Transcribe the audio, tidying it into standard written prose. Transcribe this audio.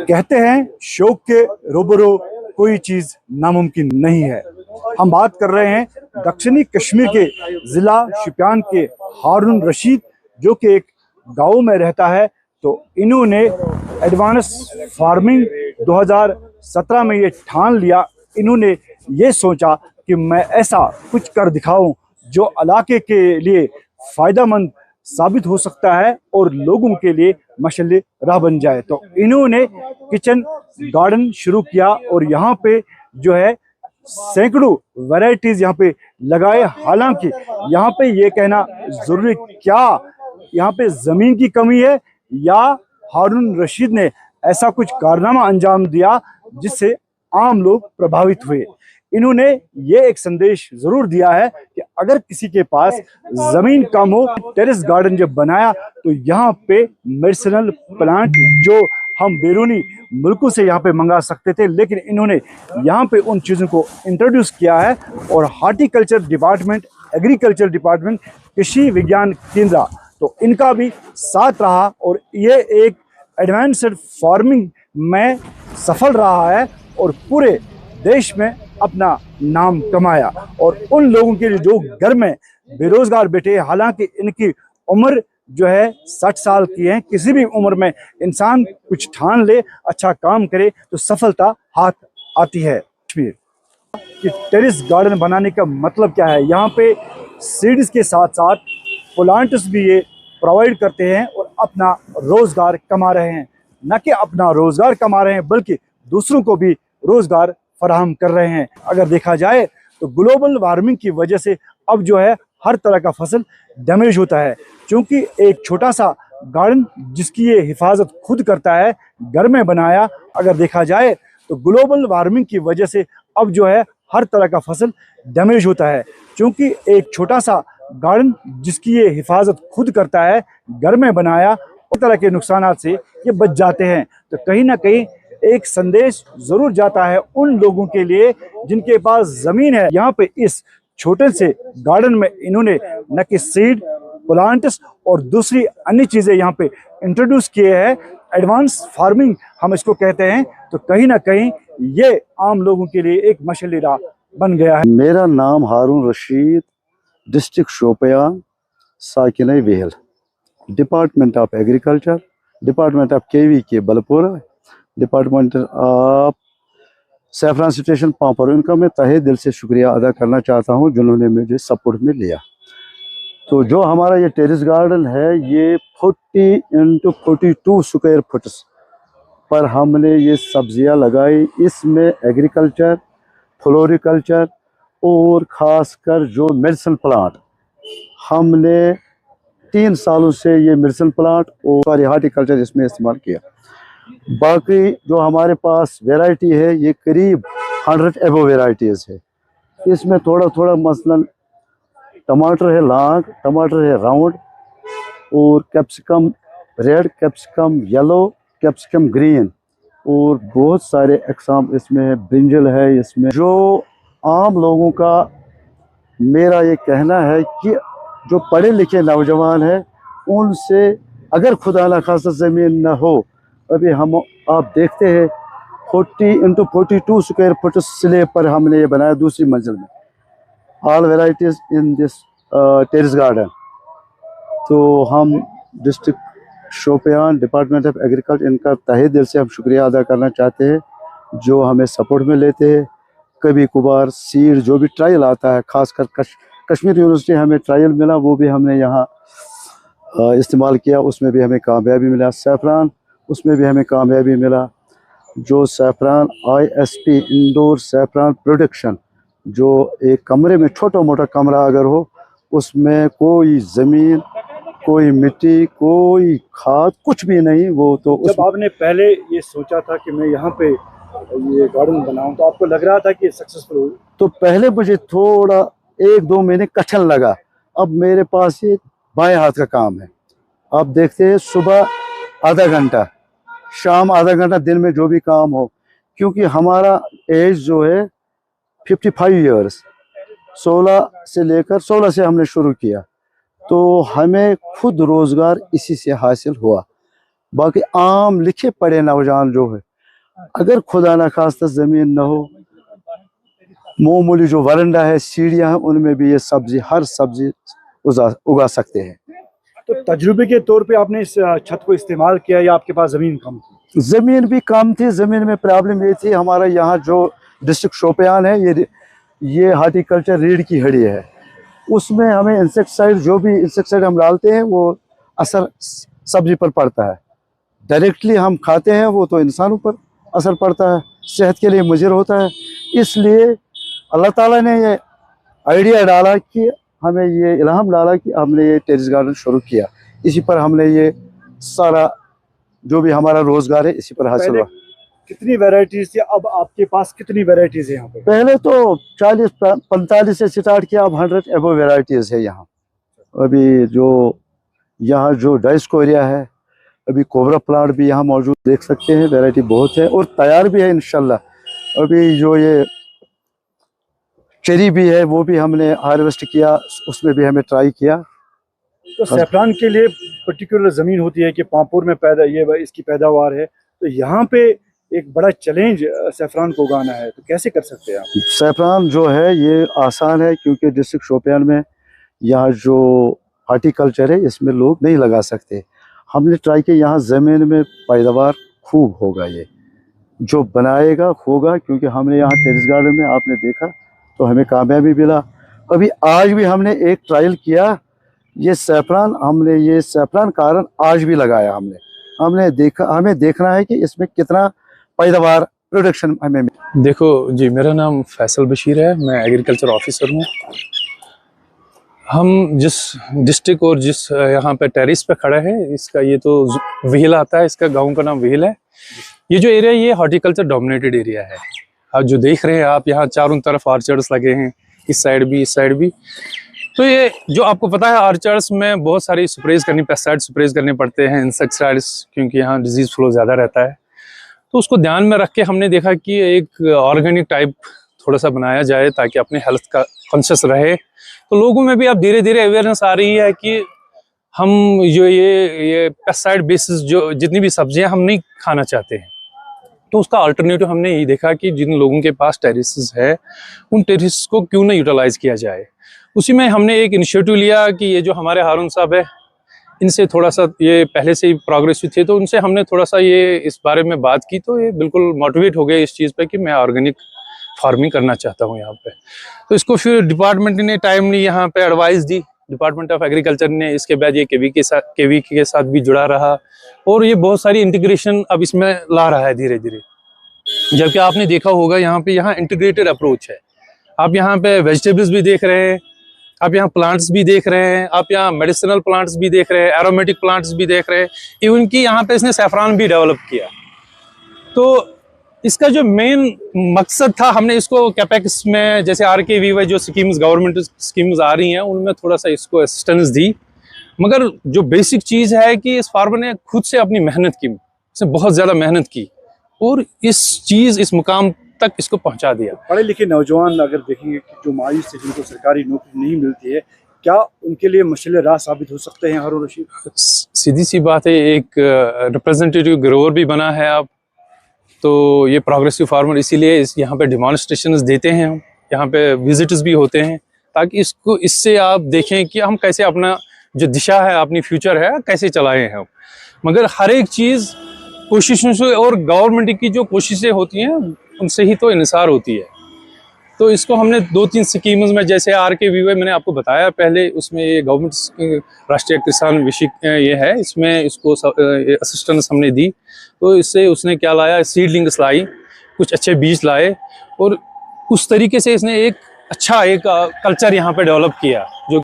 कहते हैं शौक के रोबरो कोई चीज नामुमकिन नहीं है। हम बात कर रहे हैं दक्षिणी कश्मीर के जिला शुपियान के हारून रशीद, जो कि एक गांव में रहता है। तो इन्होंने एडवांस फार्मिंग 2017 में ये ठान लिया। इन्होंने ये सोचा कि मैं ऐसा कुछ कर दिखाऊं जो इलाके के लिए फायदेमंद साबित हो सकता है और लोगों के लिए मशाल राह बन जाए। तो इन्होंने किचन गार्डन शुरू किया और यहाँ पे जो है सैकड़ों वैरायटीज यहाँ पे लगाए। हालांकि यहाँ पे ये कहना जरूरी, क्या यहाँ पे जमीन की कमी है या हारून रशीद ने ऐसा कुछ कारनामा अंजाम दिया जिससे आम लोग प्रभावित हुए। इन्होंने ये एक संदेश जरूर दिया है कि अगर किसी के पास जमीन कम हो, टेरेस गार्डन जब बनाया तो यहाँ पे मेडिसिनल प्लांट जो हम बैरूनी मुल्कों से यहाँ पे मंगा सकते थे, लेकिन इन्होंने यहाँ पे उन चीज़ों को इंट्रोड्यूस किया है। और हार्टिकल्चर डिपार्टमेंट, एग्रीकल्चर डिपार्टमेंट, कृषि विज्ञान केंद्र तो इनका भी साथ रहा और ये एक एडवांस्ड फार्मिंग में सफल रहा है और पूरे देश में अपना नाम कमाया। और उन लोगों के लिए जो घर में बेरोजगार बैठे, हालांकि इनकी उम्र जो है 60 साल की है, किसी भी उम्र में इंसान कुछ ठान ले, अच्छा काम करे तो सफलता हाथ आती है। कि टेरेस गार्डन बनाने का मतलब क्या है, यहाँ पे सीड्स के साथ साथ प्लांट्स भी ये प्रोवाइड करते हैं और अपना रोजगार कमा रहे हैं। न कि अपना रोजगार कमा रहे हैं बल्कि दूसरों को भी रोजगार फराहम कर रहे हैं। अगर देखा जाए तो ग्लोबल वार्मिंग की वजह से अब जो है हर तरह का फसल डैमेज होता है, क्योंकि एक छोटा सा गार्डन जिसकी ये हिफाजत खुद करता है, घर में बनाया। अगर देखा जाए तो ग्लोबल वार्मिंग की वजह से अब जो है हर तरह का फसल डैमेज होता है, क्योंकि एक छोटा सा गार्डन जिसकी ये हिफाजत खुद करता है, घर में बनाया, उस तरह के नुकसानात से ये बच जाते हैं। तो कहीं ना कहीं एक संदेश जरूर जाता है उन लोगों के लिए जिनके पास जमीन है। यहाँ पे इस छोटे से गार्डन में इन्होंने न कि सीड, प्लांट्स और दूसरी अन्य चीजें यहाँ पे इंट्रोड्यूस किए हैं। एडवांस फार्मिंग हम इसको कहते हैं। तो कहीं ना कहीं ये आम लोगों के लिए एक मशाल राह बन गया है। मेरा नाम हारून रशीद, डिस्ट्रिक्ट शोपियान, साकिन Vehal, department of agriculture, department of KVK Balpura, department of saffron station पापड़। इनका मैं तहे दिल से शुक्रिया अदा करना चाहता हूं जिन्होंने मुझे सपोर्ट में लिया। तो जो हमारा ये टेरेस गार्डन है ये 40 × 42 स्क्वायर फुट पर हमने ये सब्जियां लगाई। इसमें एग्रीकल्चर, फ्लोरिकल्चर और ख़ासकर जो मेडिसिन प्लांट, हमने 3 सालों से ये मेडिसिन प्लांट और हार्टिकल्चर इसमें इस्तेमाल किया। बाकी जो हमारे पास वैरायटी है ये करीब 100 एबो वैरायटीज़ है। इसमें थोड़ा थोड़ा मसलन टमाटर है लॉन्ग, टमाटर है राउंड, और capsicum red, capsicum yellow, capsicum green, और बहुत सारे अक़साम इसमें है। ब्रिंजल है इसमें। जो आम लोगों का मेरा ये कहना है कि जो पढ़े लिखे नौजवान हैं उनसे अगर खुदा न खासा ज़मीन न हो, अभी हम आप देखते हैं 40 × 42 स्क्वायर फुट स्लैब पर हमने ये बनाया दूसरी मंजिल में, all varieties in this terrace garden. तो हम district Shopian, department of agriculture, इनका तहे दिल से हम शुक्रिया अदा करना चाहते हैं जो हमें सपोर्ट में लेते हैं। कभी कभार सीड जो भी ट्रायल आता है, खासकर कश्मीर यूनिवर्सिटी हमें ट्रायल मिला, वो भी हमने यहाँ इस्तेमाल किया, उसमें भी हमें कामयाबी मिला। सैफरान, उसमें भी हमें कामयाबी मिला। जो saffron ISP, indoor saffron production, जो एक कमरे में छोटा मोटा कमरा अगर हो, उसमें कोई ज़मीन, कोई मिट्टी, कोई खाद, कुछ भी नहीं, वो तो जब आपने पहले ये सोचा था कि मैं यहाँ पे ये गार्डन बनाऊं, तो आपको लग रहा था कि सक्सेसफुल हो? तो पहले मुझे थोड़ा 1-2 महीने कठिन लगा। अब मेरे पास ये बाएं हाथ का काम है। आप देखते हैं सुबह आधा घंटा, शाम आधा घंटा, दिन में जो भी काम हो, क्योंकि हमारा एज जो है 55 ईयर्स, 16 से हमने शुरू किया, तो हमें खुद रोज़गार इसी से हासिल हुआ। बाकी आम लिखे पढ़े नौजवान जो है, अगर खुदा न खास्ता ज़मीन न हो, मामूली जो वरंडा है, सीढ़ियाँ हैं, उनमें भी ये सब्जी, हर सब्जी उगा सकते हैं। तो तजुर्बे के तौर पे आपने इस छत को इस्तेमाल किया या आपके पास ज़मीन कम थी? ज़मीन भी कम थी। ज़मीन में प्रॉब्लम ये थी, हमारा यहाँ जो डिस्ट्रिक्ट शोपियान है, ये हार्टिकल्चर रीढ़ की हड्डी है, उसमें हमें इंसेक्टिसाइड, जो भी इंसेक्टिसाइड हम डालते हैं वो असर सब्जी पर पड़ता है। डायरेक्टली हम खाते हैं वो तो इंसानों पर असर पड़ता है, सेहत के लिए मुज़िर होता है। इसलिए अल्लाह ताला ने ये आइडिया डाला कि हमें ये इल्हाम डाला कि हमने ये टेरेस गार्डन शुरू किया। इसी पर हमने ये सारा जो भी हमारा रोजगार है इसी पर हासिल हुआ। कितनी वैरायटीज थी, अब आपके पास कितनी वैरायटीज है यहाँ पे? पहले तो 40-45 से स्टार्ट किया, अब 100 एबो वैरायटीज है यहाँ। अभी जो यहाँ जो डाइस्कोरिया है, अभी कोबरा प्लांट भी यहाँ मौजूद, देख सकते हैं, वैरायटी बहुत है और तैयार भी है इंशाल्लाह। अभी जो ये चेरी भी है वो भी हमने हार्वेस्ट किया, उसमें भी हमें ट्राई किया। तो सैफरान के लिए पर्टिकुलर ज़मीन होती है कि पांपुर में इसकी पैदावार है, तो यहाँ पे एक बड़ा चैलेंज सैफरान को उगाना है, तो कैसे कर सकते हैं आप? सैफरान जो है ये आसान है, क्योंकि डिस्ट्रिक्ट शोपियान में यहाँ जो हार्टिकल्चर है इसमें लोग नहीं लगा सकते। हमने ट्राई किया, यहाँ ज़मीन में पैदावार खूब होगा, ये जो बनाएगा होगा, क्योंकि हमने यहाँ टेरेस गार्डन में आपने देखा तो हमें कामयाबी मिला। अभी आज भी हमने एक ट्रायल किया, ये सैफरान कारण आज भी लगाया हमने देखा, हमें देखना है कि इसमें कितना पैदावार प्रोडक्शन हमें। देखो जी, मेरा नाम फैसल बशीर है, मैं एग्रीकल्चर ऑफिसर हूँ। हम जिस डिस्ट्रिक्ट और जिस यहाँ पे टेरिस पे खड़ा है, इसका ये तो व्हील आता है, इसका गांव का नाम व्हील है। ये जो एरिया, ये हॉर्टिकल्चर डोमिनेटेड एरिया है। आप जो देख रहे हैं, आप यहाँ चारों तरफ ऑर्चर्ड्स लगे हैं, इस साइड भी, इस साइड भी। तो ये जो आपको पता है, ऑर्चर्ड्स में बहुत सारी पेस्टिसाइड स्प्रेज करने पड़ते हैं, इंसेक्टिसाइड्स, क्योंकि यहाँ डिजीज फ्लो ज़्यादा रहता है। तो उसको ध्यान में रख के हमने देखा कि एक ऑर्गेनिक टाइप थोड़ा सा बनाया जाए, ताकि अपने हेल्थ का कॉन्शियस रहे। तो लोगों में भी अब धीरे धीरे अवेयरनेस आ रही है कि हम जो ये पेस्टिसाइड बेसिस जो जितनी भी सब्जियां हम नहीं खाना चाहते हैं, तो उसका अल्टरनेटिव हमने यही देखा कि जिन लोगों के पास टेरेसेस है, उन टेरेस को क्यों ना यूटिलाइज किया जाए। उसी में हमने एक इनिशिएटिव लिया कि ये जो हमारे हारून साहब है, इनसे थोड़ा सा, ये पहले से ही प्रोग्रेसिव थे, तो उनसे हमने थोड़ा सा ये इस बारे में बात की, तो ये बिल्कुल मोटिवेट हो गए इस चीज़ पे कि मैं ऑर्गेनिक फार्मिंग करना चाहता हूँ यहाँ पे। तो इसको फिर डिपार्टमेंट ने टाइमली यहाँ पे advice the, department of agriculture ने। इसके बाद ये केवी के साथ भी जुड़ा रहा, और ये बहुत सारी इंटीग्रेशन अब इसमें ला रहा है धीरे धीरे। जबकि आपने देखा होगा यहाँ इंटीग्रेटेड अप्रोच है। आप यहाँ पे वेजिटेबल्स भी देख रहे हैं, आप यहाँ प्लांट्स भी देख रहे हैं, आप यहाँ मेडिसिनल प्लांट्स भी देख रहे हैं, एरोमेटिक प्लांट्स भी देख रहे हैं, इवन कि यहाँ पे इसने सैफरान भी डेवलप किया। तो इसका जो मेन मकसद था, हमने इसको कैपेक्स में, जैसे RKVY जो स्कीम्स, गवर्नमेंट स्कीम्स आ रही हैं, उनमें थोड़ा सा इसको असिस्टेंस दी। मगर जो बेसिक चीज़ है कि इस फार्मर ने खुद से अपनी मेहनत की, इसने बहुत ज़्यादा मेहनत की और इस मुकाम तक इसको पहुंचा दिया। पढ़े लिखे नौजवान अगर देखेंगे कि जो मायूस से जिनको सरकारी नौकरी नहीं मिलती है, क्या उनके लिए मसले राह साबित हो सकते हैं हारून रशीद? सीधी सी बात है, एक रिप्रेजेंटेटिव ग्रोवर भी बना है आप, तो ये प्रोग्रेसिव फार्मर इसीलिए यहाँ पे डिमॉन्स्ट्रेशंस देते हैं, हम यहाँ पे विजिटर्स भी होते हैं, ताकि इससे आप देखें कि हम कैसे अपना जो दिशा है, अपनी फ्यूचर है, कैसे चलाएं हम। मगर हर एक चीज़ कोशिशों से, और गवर्नमेंट की जो कोशिशें होती हैं उनसे ही तो इन्हिसार होती है। तो इसको हमने 2-3 स्कीम्स में, जैसे RKVY मैंने आपको बताया पहले, उसमें ये गवर्नमेंट राष्ट्रीय किसान विषय ये है, इसमें इसको असिस्टेंस हमने दी। तो इससे उसने क्या लाया, सीडलिंग्स लाई, कुछ अच्छे बीज लाए, और उस तरीके से इसने एक अच्छा कल्चर यहाँ पे डेवलप किया, जो